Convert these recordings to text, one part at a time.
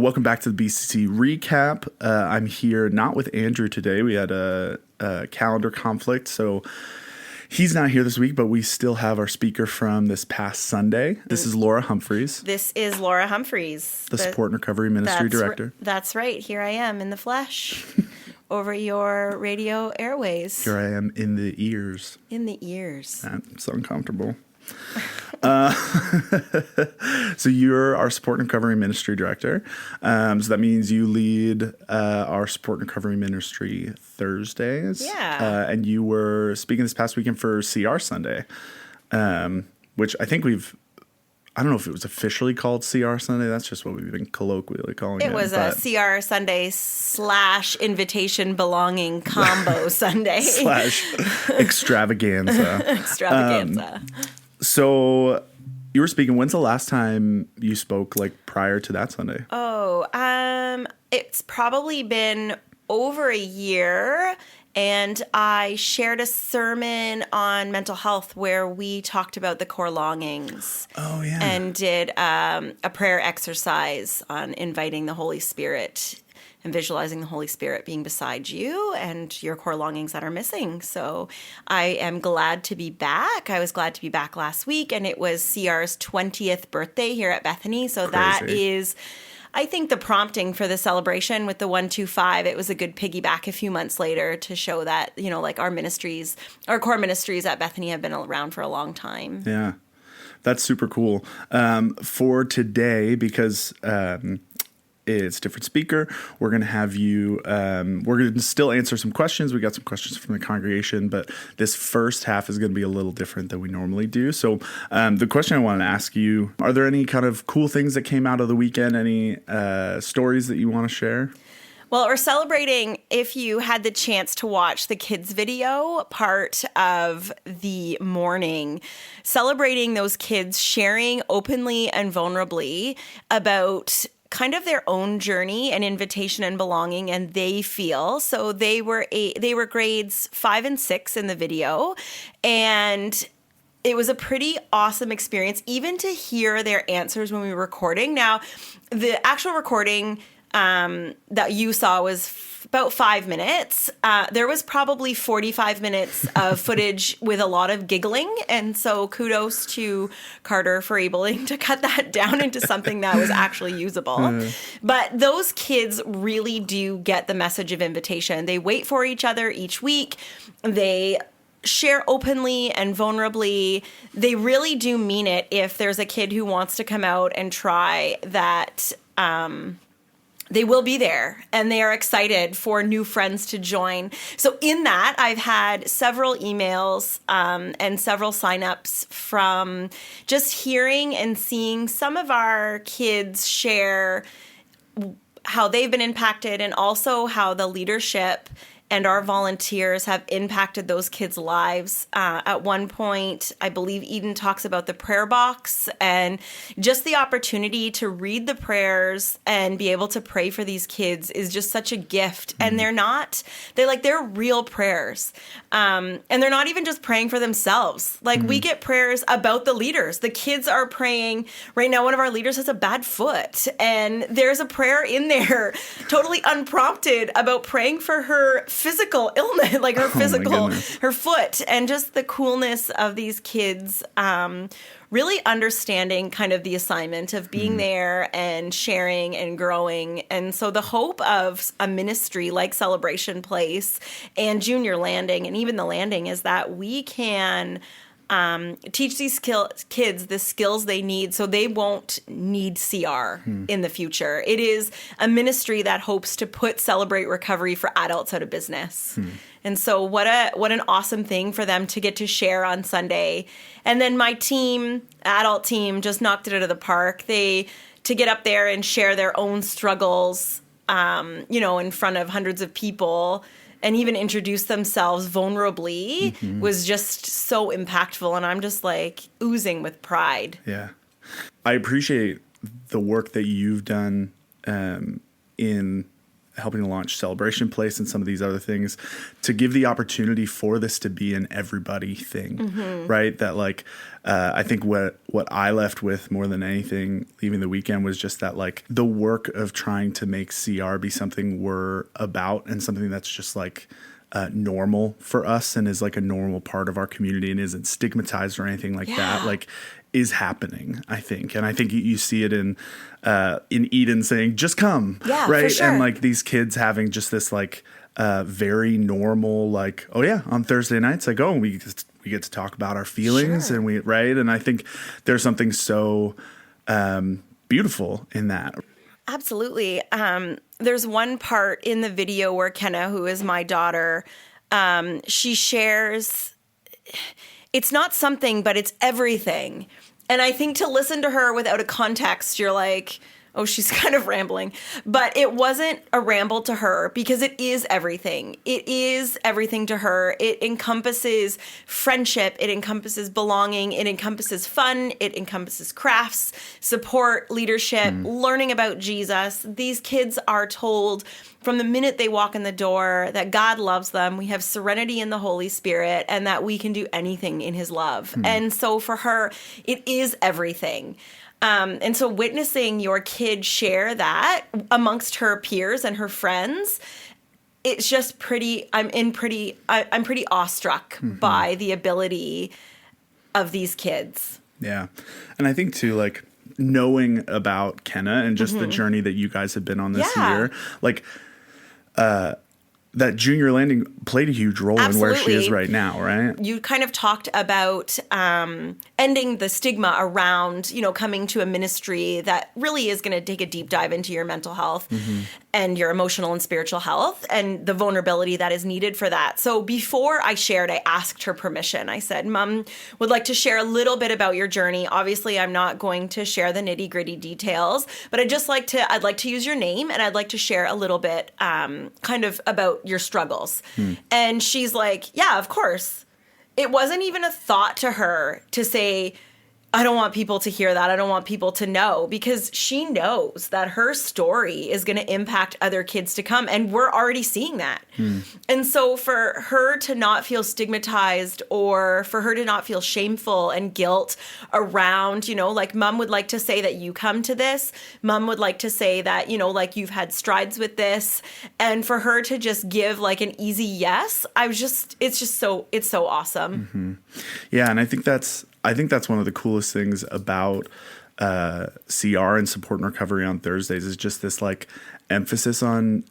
Welcome back to the BCC Recap. I'm here not with Andrew today. We had a calendar conflict, so he's not here this week, but we still have our speaker from this past Sunday. This is Laura Humphreys. This is Laura Humphreys. The Support and Recovery Ministry Director. That's right. Here I am in the flesh over your radio airways. Here I am in the ears. In the ears. That's uncomfortable. So you're our Support and Recovery Ministry Director. So that means you lead our Support and Recovery Ministry Thursdays. Yeah. And you were speaking this past weekend for CR Sunday, which I think I don't know if it was officially called CR Sunday. That's just what we've been colloquially calling it. It was a CR Sunday / invitation belonging combo Sunday. / extravaganza. Extravaganza. So you were speaking. When's the last time you spoke, like prior to that Sunday? It's probably been over a year, and I shared a sermon on mental health where we talked about the core longings. Oh, yeah. And did a prayer exercise on inviting the Holy Spirit and visualizing the Holy Spirit being beside you and your core longings that are missing. So I am glad to be back. I was glad to be back last week, and it was CR's 20th birthday here at Bethany. So Crazy. That is, I think, the prompting for the celebration with the 125. It was a good piggyback a few months later to show that, like our ministries, our core ministries at Bethany have been around for a long time. Yeah, that's super cool. For today, because it's a different speaker, we're going to have you, we're going to still answer some questions. We got some questions from the congregation, but this first half is going to be a little different than we normally do. So the question I wanted to ask you, are there any kind of cool things that came out of the weekend? Any stories that you want to share? Well, we're celebrating, if you had the chance to watch the kids' video part of the morning, celebrating those kids sharing openly and vulnerably about kind of their own journey and invitation and belonging, and they feel. So they were grades 5 and 6 in the video, and it was a pretty awesome experience, even to hear their answers when we were recording. Now, the actual recording that you saw was about 5 minutes. There was probably 45 minutes of footage with a lot of giggling. And so kudos to Carter for able to cut that down into something that was actually usable. But those kids really do get the message of invitation. They wait for each other each week. They share openly and vulnerably. They really do mean it. If there's a kid who wants to come out and try that, they will be there, and they are excited for new friends to join. So in that, I've had several emails and several signups from just hearing and seeing some of our kids share how they've been impacted, and also how the leadership and our volunteers have impacted those kids' lives. At one point, I believe Eden talks about the prayer box, and just the opportunity to read the prayers and be able to pray for these kids is just such a gift. And they're real prayers. And they're not even just praying for themselves. We get prayers about the leaders. The kids are praying. Right now, one of our leaders has a bad foot, and there's a prayer in there, totally unprompted, about praying for her physical illness, like her foot, and just the coolness of these kids really understanding kind of the assignment of being there and sharing and growing. And so the hope of a ministry like Celebration Place and Junior Landing, and even the Landing, is that we can teach these kids the skills they need so they won't need CR in the future. It is a ministry that hopes to put Celebrate Recovery for adults out of business. And so what an awesome thing for them to get to share on Sunday. And then my team, adult team, just knocked it out of the park. To get up there and share their own struggles, in front of hundreds of people, and even introduce themselves vulnerably, was just so impactful. And I'm just oozing with pride. Yeah. I appreciate the work that you've done in helping to launch Celebration Place and some of these other things, to give the opportunity for this to be an everybody thing, right? That like, I think what I left with more than anything leaving the weekend was just that like the work of trying to make CR be something we're about and something that's just like normal for us and is like a normal part of our community and isn't stigmatized or anything like that, like is happening, I think. And I think you see it in Eden saying, just come, right? For sure. And like these kids having just this like very normal, like, oh yeah, on Thursday nights, like, oh, we get to talk about our feelings and right? And I think there's something so beautiful in that. Absolutely. There's one part in the video where Kenna, who is my daughter, she shares, it's not something, but it's everything. And I think to listen to her without a context, you're like, oh, she's kind of rambling. But it wasn't a ramble to her because it is everything. It is everything to her. It encompasses friendship. It encompasses belonging. It encompasses fun. It encompasses crafts, support, leadership, learning about Jesus. These kids are told from the minute they walk in the door that God loves them. We have serenity in the Holy Spirit and that we can do anything in his love. And so for her, it is everything. And so witnessing your kid share that amongst her peers and her friends, it's just I'm pretty awestruck by the ability of these kids. Yeah. And I think too, like knowing about Kenna and just the journey that you guys have been on this year, like, that junior landing played a huge role in where she is right now, right? You kind of talked about ending the stigma around, coming to a ministry that really is going to take a deep dive into your mental health and your emotional and spiritual health and the vulnerability that is needed for that. So before I shared, I asked her permission. I said, Mom would like to share a little bit about your journey. Obviously, I'm not going to share the nitty-gritty details, but I'd like to use your name and I'd like to share a little bit kind of about your struggles. And she's like, yeah, of course. It wasn't even a thought to her to say, I don't want people to hear that. I don't want people to know, because she knows that her story is going to impact other kids to come. And we're already seeing that. And so for her to not feel stigmatized or for her to not feel shameful and guilt around, like Mom would like to say that you come to this. Mom would like to say that, like you've had strides with this. And for her to just give like an easy yes, it's so awesome. Yeah. And I think that's one of the coolest things about CR and support and recovery on Thursdays is just this like emphasis on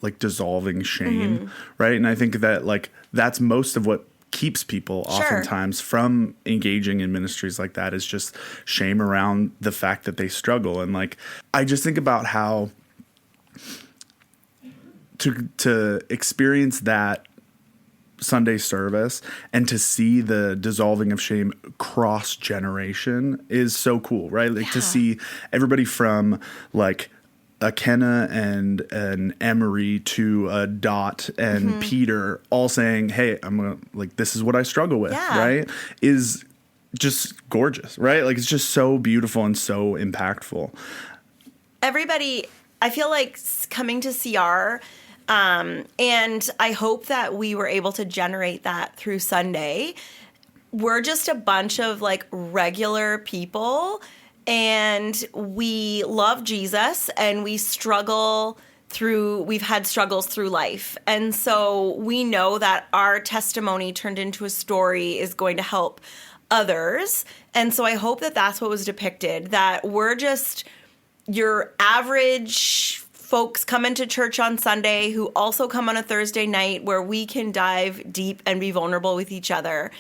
like dissolving shame, right? And I think that like that's most of what keeps people oftentimes from engaging in ministries like that is just shame around the fact that they struggle. And like I just think about how to experience that Sunday service and to see the dissolving of shame cross generation is so cool, right? Like to see everybody from like a Kenna and an Emery to a Dot and Peter all saying, hey, I'm gonna like, this is what I struggle with, right? Is just gorgeous, right? Like it's just so beautiful and so impactful. Everybody, I feel like coming to CR, and I hope that we were able to generate that through Sunday. We're just a bunch of like regular people and we love Jesus and we've had struggles through life. And so we know that our testimony turned into a story is going to help others. And so I hope that that's what was depicted, that we're just your average folks come into church on Sunday who also come on a Thursday night where we can dive deep and be vulnerable with each other.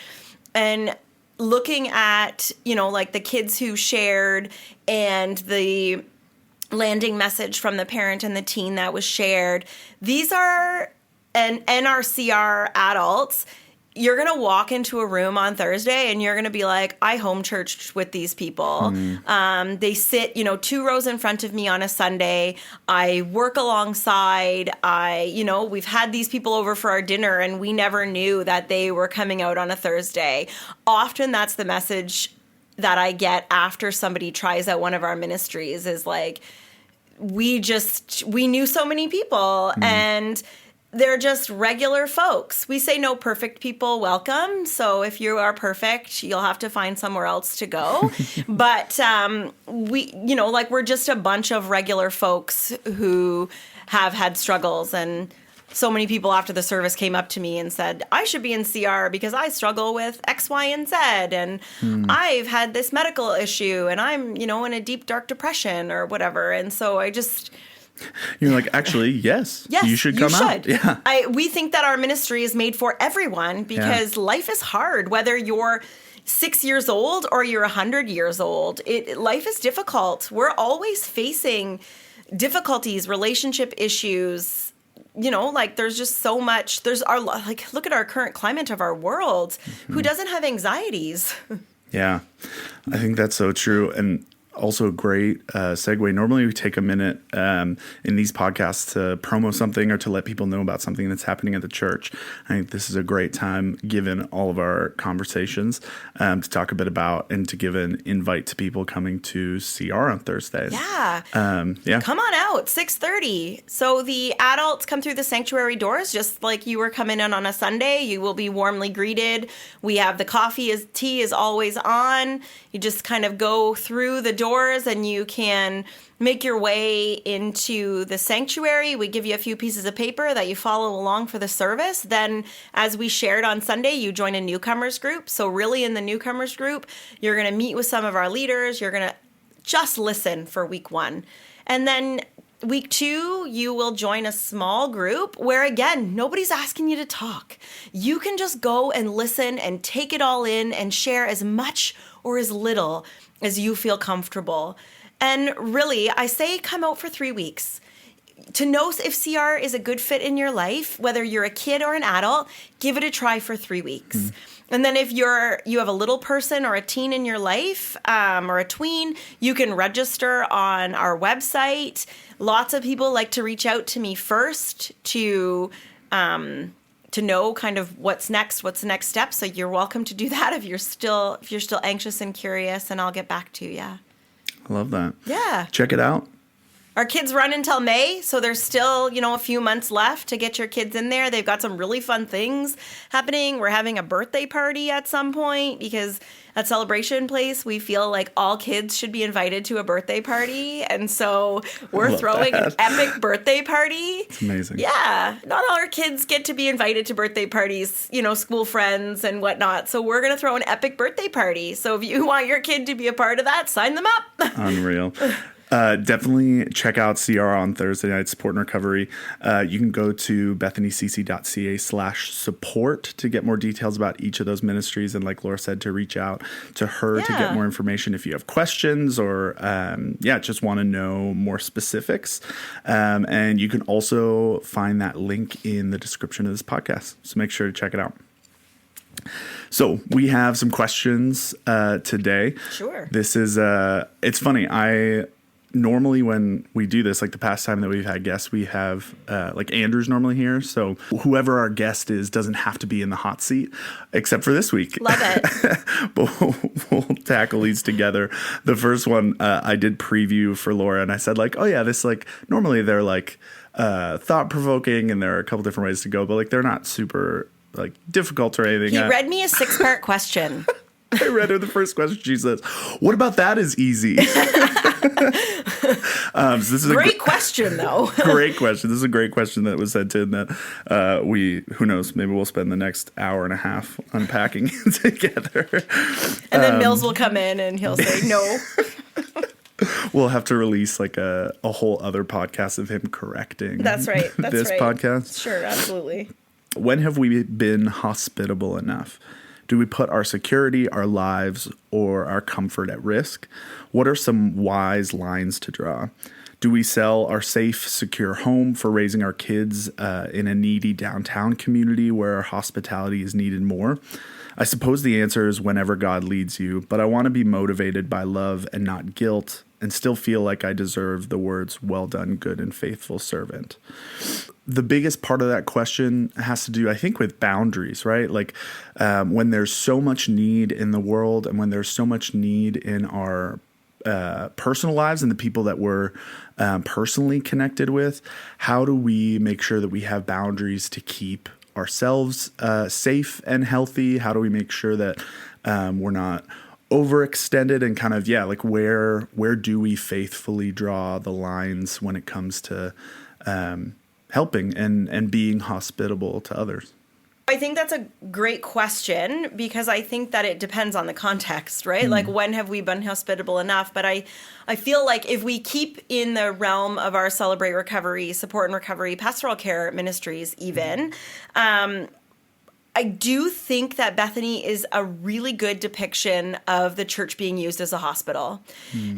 And looking at, like the kids who shared and the landing message from the parent and the teen that was shared, these are NRCR adults. You're going to walk into a room on Thursday and you're going to be like, I home churched with these people. They sit, 2 rows in front of me on a Sunday. I work alongside. We've had these people over for our dinner and we never knew that they were coming out on a Thursday. Often that's the message that I get after somebody tries out one of our ministries is like, we knew so many people, and they're just regular folks. We say no perfect people welcome. So if you are perfect, you'll have to find somewhere else to go. But we're just a bunch of regular folks who have had struggles. And so many people after the service came up to me and said, I should be in CR because I struggle with X, Y, and Z. And I've had this medical issue and I'm, in a deep, dark depression or whatever. And so you're like, actually, yes, you should come out. Yeah. We think that our ministry is made for everyone because life is hard, whether you're 6 years old or you're 100 years old. Life is difficult. We're always facing difficulties, relationship issues. There's just so much. Look at our current climate of our world. Who doesn't have anxieties? Yeah, I think that's so true. And also a great segue. Normally we take a minute in these podcasts to promo something or to let people know about something that's happening at the church. I think this is a great time, given all of our conversations, to talk a bit about and to give an invite to people coming to CR on Thursdays. Yeah. Come on out, 6:30. So the adults come through the sanctuary doors just like you were coming in on a Sunday. You will be warmly greeted. We have the tea is always on. You just kind of go through the doors and you can make your way into the sanctuary. We give you a few pieces of paper that you follow along for the service. Then, as we shared on Sunday, you join a newcomers group. So really in the newcomers group, you're going to meet with some of our leaders. You're going to just listen for week 1. And then week 2, you will join a small group where, again, nobody's asking you to talk. You can just go and listen and take it all in and share as much or as little as you feel comfortable. And really, I say come out for 3 weeks. To know if CR is a good fit in your life, whether you're a kid or an adult, give it a try for 3 weeks. And then if you have a little person or a teen in your life, or a tween, you can register on our website. Lots of people like to reach out to me first to know kind of what's the next step. So you're welcome to do that if you're still anxious and curious, and I'll get back to you. I love that. Yeah. Check it out. Our kids run until May, so there's still, a few months left to get your kids in there. They've got some really fun things happening. We're having a birthday party at some point because at Celebration Place, we feel like all kids should be invited to a birthday party. And so we're throwing an epic birthday party. It's amazing. Yeah. Not all our kids get to be invited to birthday parties, school friends and whatnot. So we're going to throw an epic birthday party. So if you want your kid to be a part of that, sign them up. Unreal. Definitely check out CR on Thursday night, Support and Recovery. You can go to bethanycc.ca/support to get more details about each of those ministries. And like Laura said, to reach out to her to get more information if you have questions or, just want to know more specifics. And you can also find that link in the description of this podcast. So make sure to check it out. So we have some questions today. Sure. This is, it's funny. Normally when we do this, like the past time that we've had guests, we have like Andrew's normally here. So whoever our guest is doesn't have to be in the hot seat, except for this week. Love it. But we'll tackle these together. The first one I did preview for Laura, and I said like, oh yeah, this like normally they're like thought-provoking, and there are a couple different ways to go, but like they're not super like difficult or anything. He read me a 6-part question. I read her the first question. She says, "What about that is easy?" So this is great question, though. Great question. This is a great question that was sent in that who knows, maybe we'll spend the next hour and a half unpacking it together. And then Mills will come in and he'll say no. We'll have to release like a whole other podcast of him correcting. That's right. This podcast. Sure, absolutely. When have we been hospitable enough? Do we put our security, our lives, or our comfort at risk? What are some wise lines to draw? Do we sell our safe, secure home for raising our kids in a needy downtown community where our hospitality is needed more? I suppose the answer is whenever God leads you, but I want to be motivated by love and not guilt, and still feel like I deserve the words, "Well done, good and faithful servant." The biggest part of that question has to do, I think, with boundaries, right? Like when there's so much need in the world and when there's so much need in our personal lives and the people that we're personally connected with, how do we make sure that we have boundaries to keep ourselves safe and healthy? How do we make sure that we're not overextended, and kind of, like where do we faithfully draw the lines when it comes to helping and being hospitable to others? I think that's a great question, because I think that it depends on the context, right? Like, when have we been hospitable enough? But I feel like if we keep in the realm of our Celebrate Recovery, Support and Recovery, Pastoral Care Ministries even, I do think that Bethany is a really good depiction of the church being used as a hospital.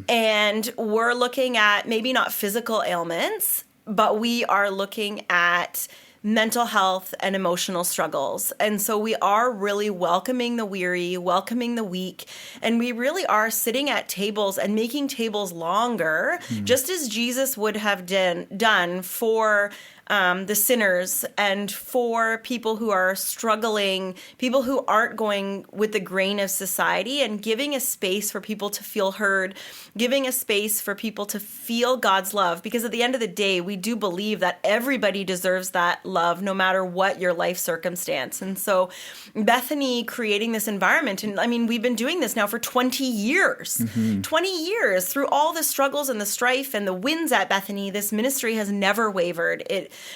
And we're looking at maybe not physical ailments, but we are looking at mental health and emotional struggles. And so we are really welcoming the weary, welcoming the weak, and we really are sitting at tables and making tables longer, just as Jesus would have done for the sinners and for people who are struggling, people who aren't going with the grain of society, and giving a space for people to feel heard, giving a space for people to feel God's love. Because at the end of the day, we do believe that everybody deserves that love, no matter what your life circumstance. And so Bethany creating this environment, and I mean, we've been doing this now for 20 years. 20 years through all the struggles and the strife and the wins at Bethany, this ministry has never wavered.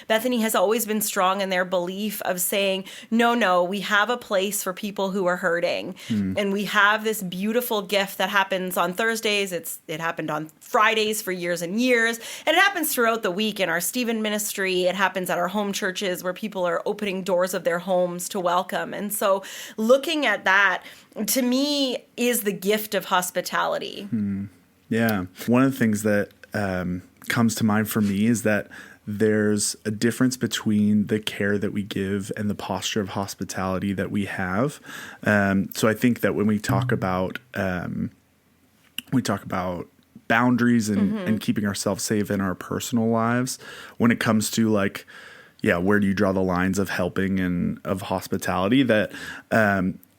Bethany has always been strong in their belief of saying, no, we have a place for people who are hurting. And we have this beautiful gift that happens on Thursdays. It happened on Fridays for years and years. And it happens throughout the week in our Stephen ministry. It happens at our home churches where people are opening doors of their homes to welcome. And so looking at that, to me, is the gift of hospitality. Yeah. One of the things that comes to mind for me is that there's a difference between the care that we give and the posture of hospitality that we have. So I think that when we talk about boundaries and keeping ourselves safe in our personal lives, when it comes to like, where do you draw the lines of helping and of hospitality, that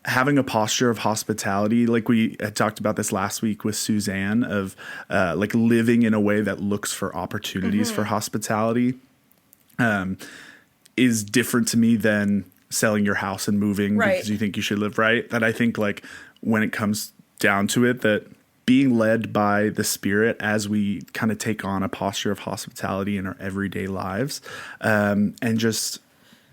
having a posture of hospitality, like we had talked about this last week with Suzanne, of like living in a way that looks for opportunities for hospitality, is different to me than selling your house and moving because you think you should live right. That I think, like, when it comes down to it, that being led by the Spirit as we kind of take on a posture of hospitality in our everyday lives, and just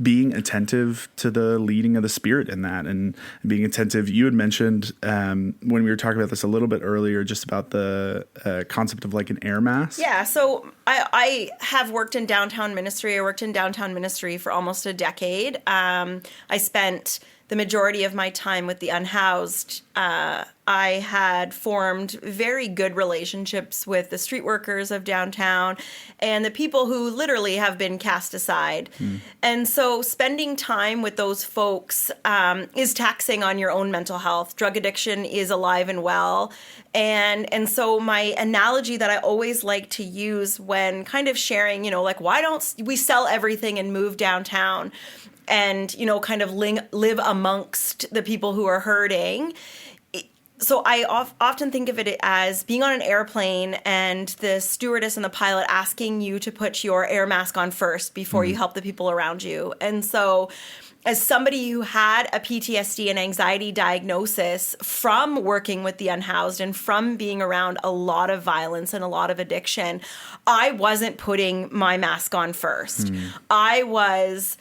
being attentive to the leading of the Spirit in that, and being attentive. You had mentioned when we were talking about this a little bit earlier, just about the concept of like an air mask. Yeah. So I have worked in downtown ministry. I worked in downtown ministry for almost a decade. I spent the majority of my time with the unhoused. I had formed very good relationships with the street workers of downtown and the people who literally have been cast aside. And so spending time with those folks is taxing on your own mental health. Drug addiction is alive and well. And so my analogy that I always like to use when kind of sharing, like, why don't we sell everything and move downtown and, kind of live amongst the people who are hurting. So I often think of it as being on an airplane and the stewardess and the pilot asking you to put your air mask on first before you help the people around you. And so as somebody who had a PTSD and anxiety diagnosis from working with the unhoused and from being around a lot of violence and a lot of addiction, I wasn't putting my mask on first. I was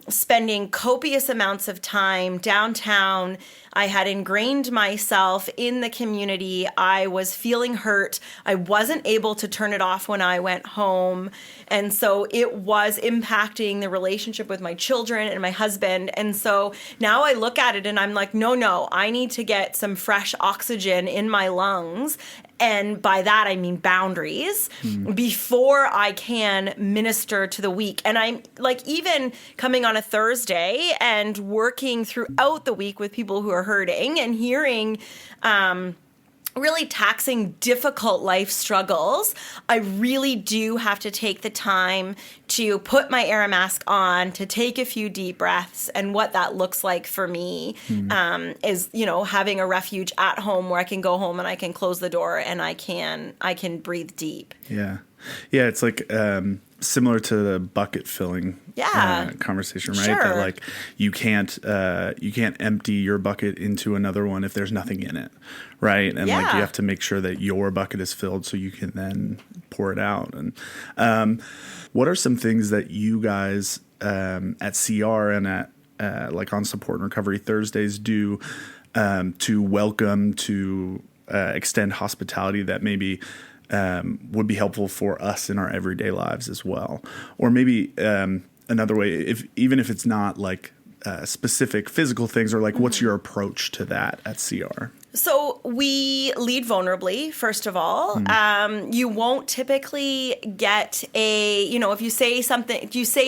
spending copious amounts of time downtown. I had ingrained myself in the community. I was feeling hurt. I wasn't able to turn it off when I went home. And so it was impacting the relationship with my children and my husband. And so now I look at it and I'm like, no, I need to get some fresh oxygen in my lungs. And by that, I mean boundaries before I can minister to the weak. And I'm like, even coming on a Thursday and working throughout the week with people who are hurting and hearing really taxing, difficult life struggles, I really do have to take the time to put my air mask on, to take a few deep breaths. And what that looks like for me is, having a refuge at home where I can go home and I can close the door and I can breathe deep. Yeah. Yeah. It's like, similar to the bucket filling conversation, right? Sure. That like you can't empty your bucket into another one if there's nothing in it, right? And like you have to make sure that your bucket is filled so you can then pour it out. And what are some things that you guys at CR and at like on Support and Recovery Thursdays do to welcome, to extend hospitality that maybe would be helpful for us in our everyday lives as well? Or maybe another way, even if it's not like specific physical things, or like what's your approach to that at CR? So we lead vulnerably, first of all. You won't typically get if you say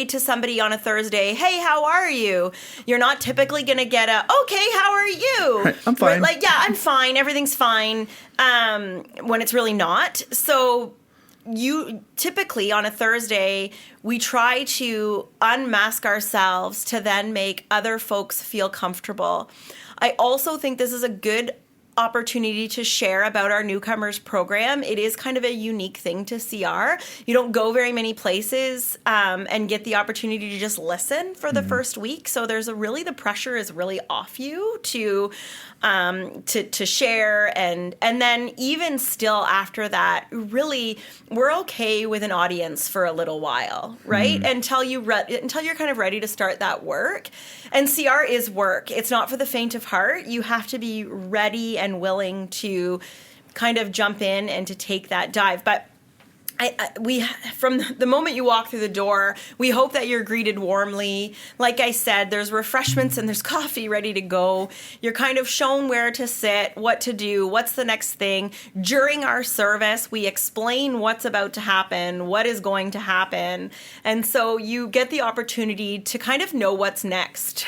to somebody on a Thursday, hey, how are you? You're not typically going to get okay, how are you? Right, I'm fine. Right? I'm fine. Everything's fine. When it's really not. So you typically on a Thursday, we try to unmask ourselves to then make other folks feel comfortable. I also think this is a good opportunity to share about our newcomers program. It is kind of a unique thing to CR. You don't go very many places and get the opportunity to just listen for the first week. So the pressure is really off you to share, and then even still after that, really we're okay with an audience for a little while, right? Until you're kind of ready to start that work. And CR is work. It's not for the faint of heart. You have to be ready and willing to kind of jump in and to take that dive. But we from the moment you walk through the door, we hope that you're greeted warmly. Like I said, there's refreshments and there's coffee ready to go. You're kind of shown where to sit, what to do, what's the next thing. During our service, we explain what's about to happen, what is going to happen. And so you get the opportunity to kind of know what's next.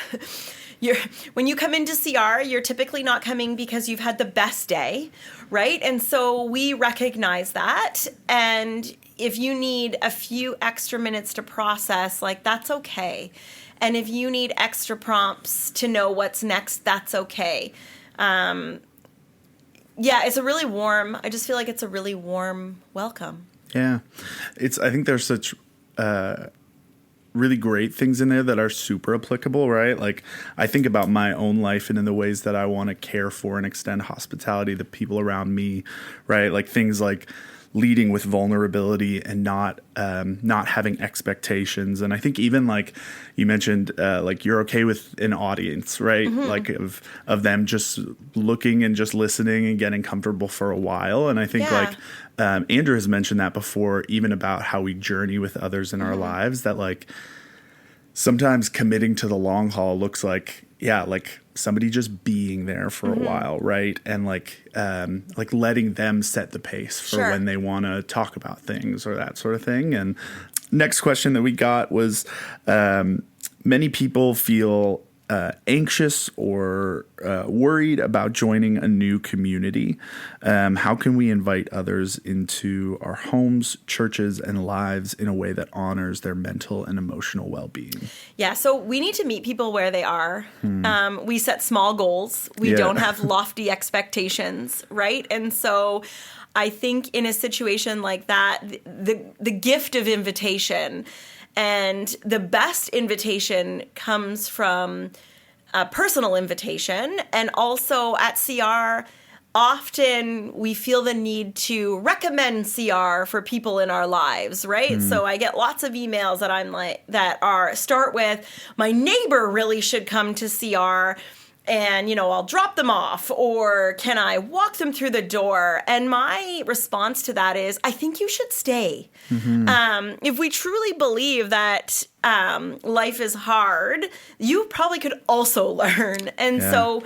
When you come into CR, you're typically not coming because you've had the best day, right? And so we recognize that. And if you need a few extra minutes to process, that's okay. And if you need extra prompts to know what's next, that's okay. It's a really warm, I just feel like it's a really warm welcome. Yeah. I think there's such really great things in there that are super applicable, right? Like I think about my own life and in the ways that I want to care for and extend hospitality to people around me, right? Like things like leading with vulnerability and not having expectations. And I think even like you mentioned, like you're okay with an audience, right? Like of them just looking and just listening and getting comfortable for a while. And I think Andrew has mentioned that before, even about how we journey with others in our lives, that like sometimes committing to the long haul looks like somebody just being there for a while, right? And like letting them set the pace for when they want to talk about things or that sort of thing. And next question that we got was, many people feel anxious or worried about joining a new community. How can we invite others into our homes, churches, and lives in a way that honors their mental and emotional well-being? Yeah, so we need to meet people where they are. We set small goals. We don't have lofty expectations, right? And so I think in a situation like that, the gift of invitation, and the best invitation comes from a personal invitation. And also at CR, often we feel the need to recommend CR for people in our lives, right? So I get lots of emails that start with, my neighbor really should come to CR. And, I'll drop them off, or can I walk them through the door? And my response to that is, I think you should stay. If we truly believe that life is hard, you probably could also learn. And so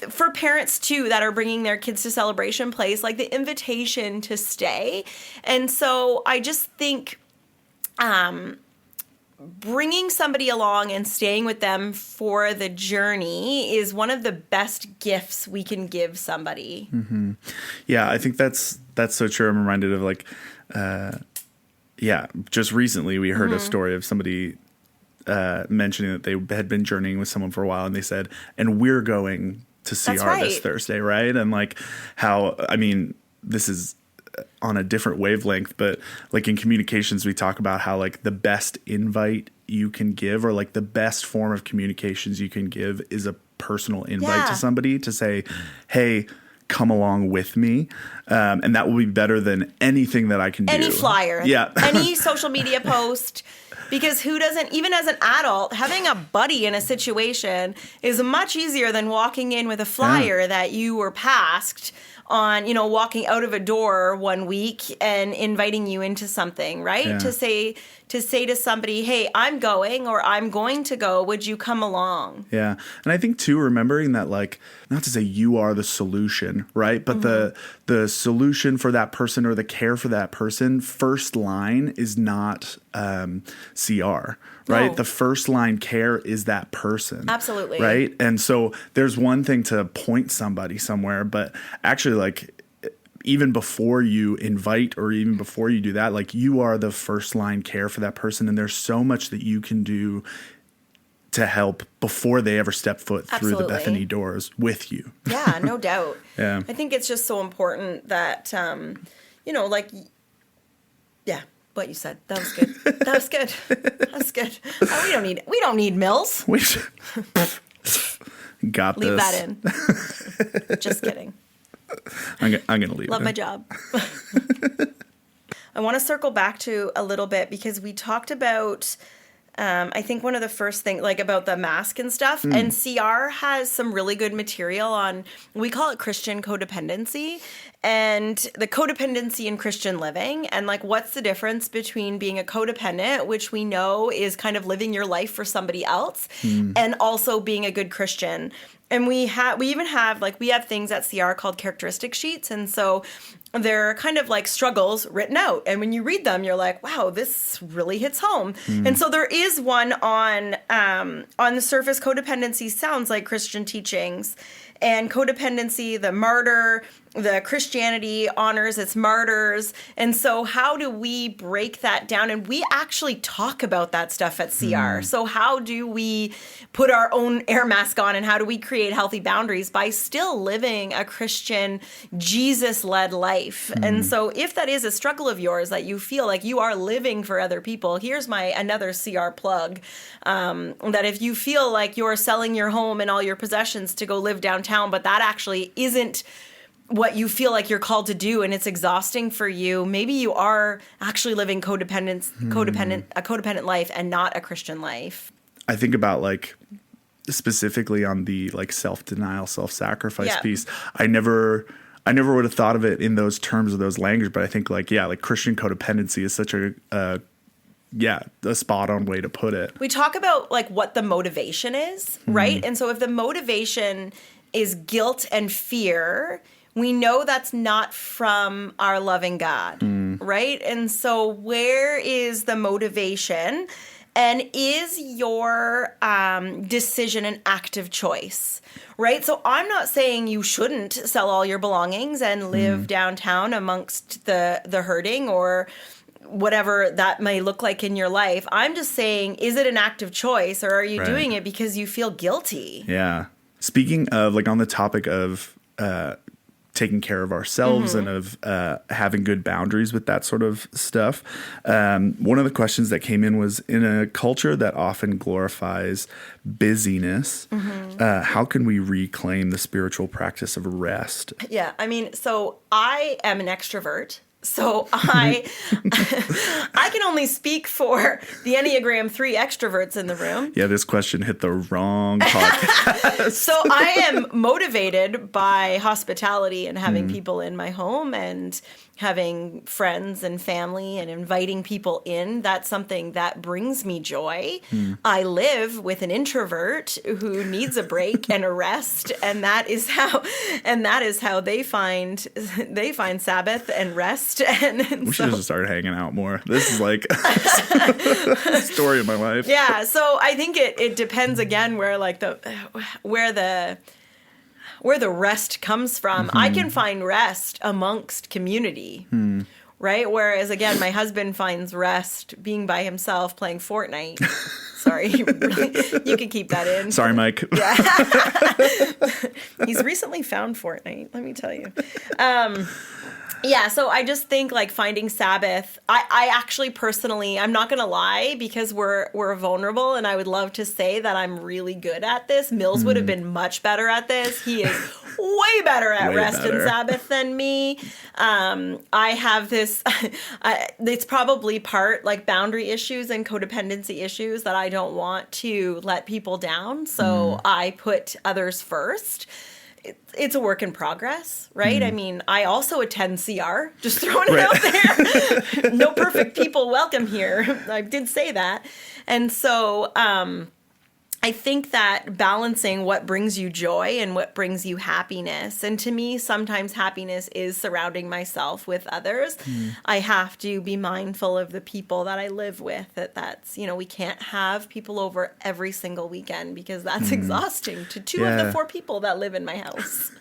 for parents, too, that are bringing their kids to Celebration Place, like the invitation to stay. And so I just think bringing somebody along and staying with them for the journey is one of the best gifts we can give somebody. Mm-hmm. Yeah, I think that's so true. I'm reminded of like, just recently we heard a story of somebody mentioning that they had been journeying with someone for a while, and they said, and we're going to CR this Thursday, right? And like how, I mean, this is on a different wavelength, but like in communications, we talk about how like the best invite you can give, or like the best form of communications you can give, is a personal invite to somebody to say, hey, come along with me. And that will be better than anything that I can do. Any flyer. Yeah. Any social media post. Because who doesn't, even as an adult, having a buddy in a situation is much easier than walking in with a flyer that you were passed on, walking out of a door one week and inviting you into something, right? Yeah. To say to somebody, hey, I'm going, or I'm going to go, would you come along? Yeah. And I think too, remembering that, like, not to say you are the solution, right? But the solution for that person, or the care for that person, first line is not CR, right? No. The first line care is that person. Absolutely. Right. And so there's one thing to point somebody somewhere, but actually, like, even before you invite, or even before you do that, like, you are the first line care for that person. And there's so much that you can do to help before they ever step foot through the Bethany doors with you. Yeah, no doubt. Yeah. I think it's just so important that, what you said. That was good. That was good. That's good. We don't need mills. We got Leave this. that in. Just kidding. I'm going to leave Love it. my job. I want to circle back to a little bit, because we talked about, I think one of the first things, like about the mask and stuff, and CR has some really good material on, we call it Christian codependency, and the codependency in Christian living, and like what's the difference between being a codependent, which we know is kind of living your life for somebody else, and also being a good Christian. And we even have things at CR called characteristic sheets. And so they're kind of like struggles written out. And when you read them, you're like, wow, this really hits home. And so there is one on the surface, codependency sounds like Christian teachings. And codependency, the martyr, the Christianity honors its martyrs. And so how do we break that down? And we actually talk about that stuff at CR. So how do we put our own air mask on, and how do we create healthy boundaries by still living a Christian, Jesus-led life? And so if that is a struggle of yours, that you feel like you are living for other people, here's another CR plug, that if you feel like you're selling your home and all your possessions to go live downtown, but that actually isn't what you feel like you're called to do, and it's exhausting for you, maybe you are actually living a codependent life and not a Christian life. I think about, like, specifically on the like self-denial, self-sacrifice piece. I never would have thought of it in those terms or those language, but I think like Christian codependency is such a spot on way to put it. We talk about like what the motivation is, right? And so if the motivation is guilt and fear, we know that's not from our loving God, right? And so where is the motivation? And is your decision an active choice, right? So I'm not saying you shouldn't sell all your belongings and live downtown amongst the hurting, or whatever that may look like in your life. I'm just saying, is it an active choice, or are you doing it because you feel guilty? Yeah. Speaking of, like, on the topic of taking care of ourselves and of having good boundaries with that sort of stuff, one of the questions that came in was, in a culture that often glorifies busyness, how can we reclaim the spiritual practice of rest? Yeah, I mean, so I am an extrovert. So I can only speak for the Enneagram 3 extroverts in the room. Yeah, this question hit the wrong podcast. So I am motivated by hospitality and having people in my home, and having friends and family and inviting people in, that's something that brings me joy. I live with an introvert who needs a break and a rest, and that is how they find Sabbath and rest. And We should have just started hanging out more. This is like a story of my life. Yeah, so I think it depends again where the rest comes from. I can find rest amongst community, right? Whereas, again, my husband finds rest being by himself playing Fortnite. Sorry, you can keep that in. Sorry, Mike. Yeah. He's recently found Fortnite, let me tell you. Yeah, so I just think like finding Sabbath, I actually personally, I'm not going to lie, because we're vulnerable and I would love to say that I'm really good at this. Mills would have been much better at this. He is way better at rest and Sabbath than me. I have this, it's probably part like boundary issues and codependency issues that I don't want to let people down. So I put others first. It's a work in progress, right? I mean, I also attend CR, just throwing it out there. No perfect people welcome here. I did say that. And so I think that balancing what brings you joy and what brings you happiness. And to me, sometimes happiness is surrounding myself with others. I have to be mindful of the people that I live with. That's, we can't have people over every single weekend because that's exhausting to two of the 4 people that live in my house.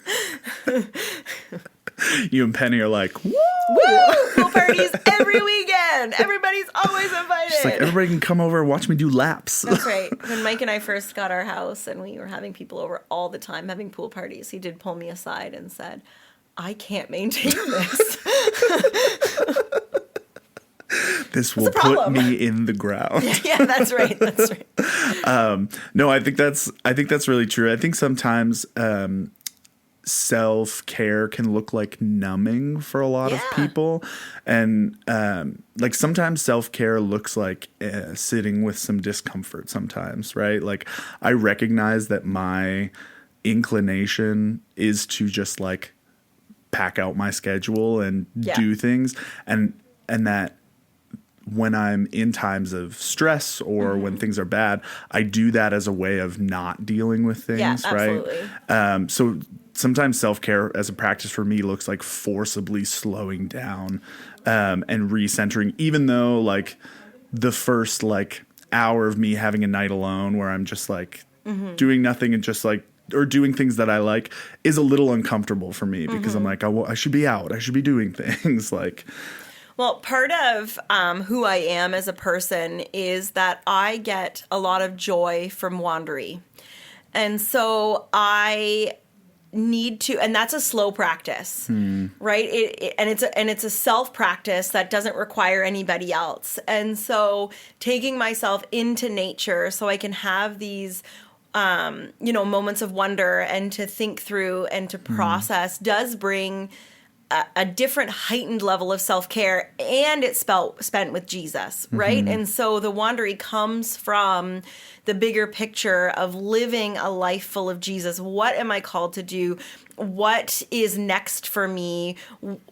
You and Penny are like, woo! Pool parties every weekend. Everybody's always invited. She's like, everybody can come over and watch me do laps. That's right. When Mike and I first got our house and we were having people over all the time, having pool parties, he did pull me aside and said, I can't maintain this. This will put me in the ground. Yeah, that's right. That's right. No, I think that's really true. I think sometimes self-care can look like numbing for a lot of people. And like sometimes self-care looks like sitting with some discomfort sometimes, right? Like I recognize that my inclination is to just like pack out my schedule and do things. And that when I'm in times of stress or when things are bad, I do that as a way of not dealing with things, right? So sometimes self-care as a practice for me looks like forcibly slowing down and recentering, even though like the first like hour of me having a night alone where I'm just like doing nothing and just like, or doing things that I like is a little uncomfortable for me because I'm like, I should be out. I should be doing things like. Well, part of who I am as a person is that I get a lot of joy from wandering. And so I need to, and that's a slow practice, right? It's a self practice that doesn't require anybody else. And so taking myself into nature so I can have these moments of wonder and to think through and to process does bring a different heightened level of self-care, and it's spent with Jesus, right? And so the wandering comes from the bigger picture of living a life full of Jesus. What am I called to do? What is next for me?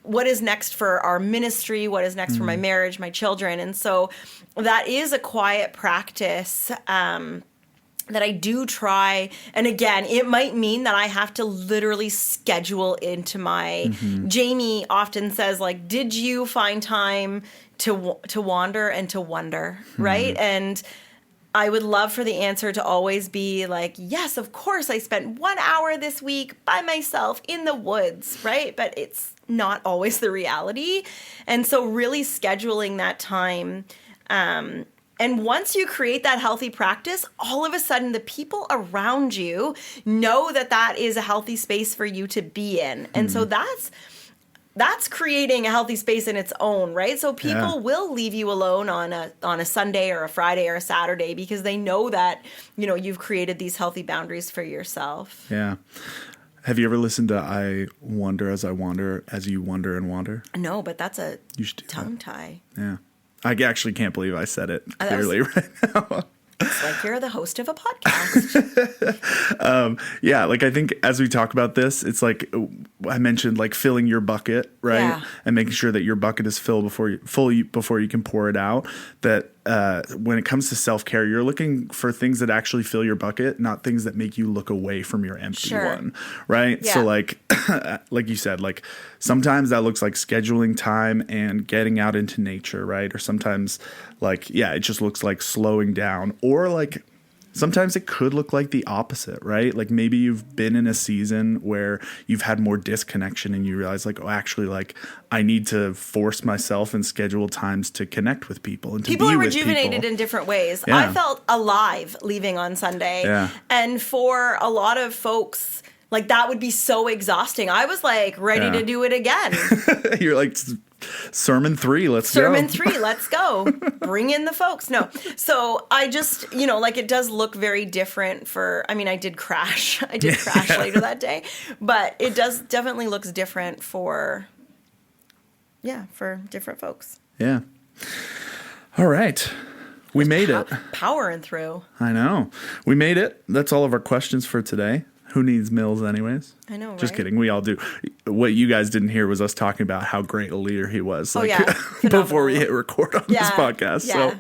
What is next for our ministry? What is next for my marriage, my children? And so that is a quiet practice that I do try. And again, it might mean that I have to literally schedule into my, Jamie often says like, did you find time to wander and to wonder? Right. And I would love for the answer to always be like, yes, of course I spent 1 hour this week by myself in the woods. Right. But it's not always the reality. And so really scheduling that time, and once you create that healthy practice, all of a sudden the people around you know that that is a healthy space for you to be in. And so that's creating a healthy space in its own, right? So people will leave you alone on a Sunday or a Friday or a Saturday because they know that, you've created these healthy boundaries for yourself. Yeah. Have you ever listened to I Wonder as I Wander, as you wonder and wander? No, but that's a tongue tie. Yeah. I actually can't believe I said it clearly right now. It's like you're the host of a podcast. Yeah, like I think as we talk about this, it's like I mentioned, like filling your bucket, right? Yeah. And making sure that your bucket is full before you can pour it out. That when it comes to self-care, you're looking for things that actually fill your bucket, not things that make you look away from your empty one, right? Yeah. So like you said, like sometimes that looks like scheduling time and getting out into nature, right? Or sometimes like, yeah, it just looks like slowing down, or like sometimes it could look like the opposite, right? Like maybe you've been in a season where you've had more disconnection and you realize like, oh, actually, like I need to force myself and schedule times to connect with people and to People be are with rejuvenated people. in different ways. Yeah. I felt alive leaving on Sunday. Yeah. And for a lot of folks, like that would be so exhausting. I was like ready to do it again. You're like, Sermon 3, let's go. Sermon 3, let's go. Bring in the folks. No. So I just, like it does look very different I did crash. I did crash later that day. But it definitely looks different for different folks. Yeah. All right. We made it. Powering through. I know. We made it. That's all of our questions for today. Who needs Mills anyways? I know, right? Just kidding. We all do. What you guys didn't hear was us talking about how great a leader he was. Before we hit record on this podcast. Yeah.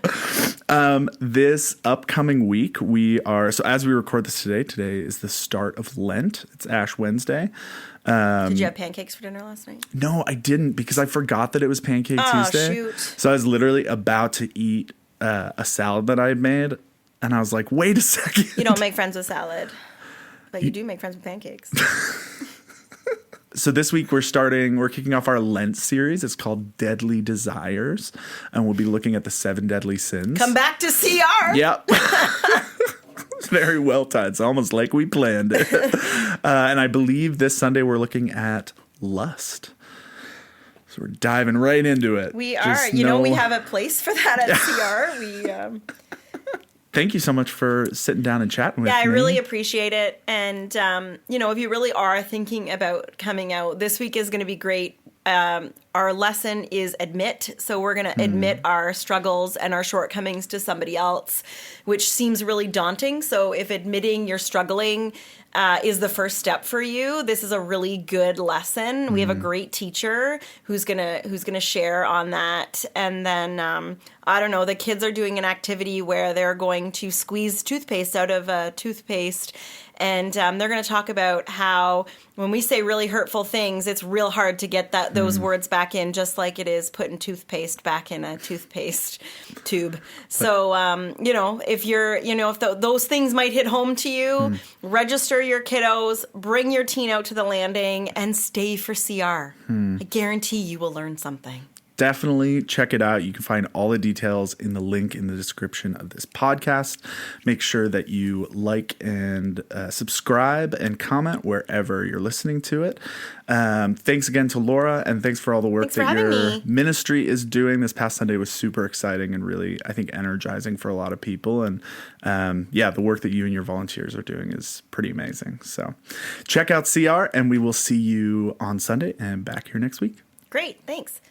So this upcoming week, as we record this today is the start of Lent. It's Ash Wednesday. Did you have pancakes for dinner last night? No, I didn't, because I forgot that it was Pancake Tuesday. Shoot. So I was literally about to eat a salad that I had made, and I was like, wait a second. You don't make friends with salad. But you do make friends with pancakes. So this week we're kicking off our Lent series. It's called Deadly Desires, and we'll be looking at the 7 deadly sins. Come back to CR. Yep. Very well timed. It's almost like we planned it. And I believe this Sunday we're looking at lust. So we're diving right into it. We are. We have a place for that at CR. Thank you so much for sitting down and chatting with me. Yeah, I really appreciate it. And, if you really are thinking about coming out, this week is going to be great. Our lesson is admit. So we're going to admit our struggles and our shortcomings to somebody else, which seems really daunting. So if admitting you're struggling is the first step for you, this is a really good lesson. We have a great teacher who's gonna share on that. And then I don't know, the kids are doing an activity where they're going to squeeze toothpaste out of a toothpaste. And they're going to talk about how when we say really hurtful things, it's real hard to get those words back in, just like it is putting toothpaste back in a toothpaste tube. So, if those things might hit home to you, register your kiddos, bring your teen out to the landing, and stay for CR. I guarantee you will learn something. Definitely check it out. You can find all the details in the link in the description of this podcast. Make sure that you like and subscribe and comment wherever you're listening to it. Thanks again to Laura, and thanks for all the work that your ministry is doing. This past Sunday was super exciting and really, I think, energizing for a lot of people. And the work that you and your volunteers are doing is pretty amazing. So check out CR, and we will see you on Sunday and back here next week. Great. Thanks.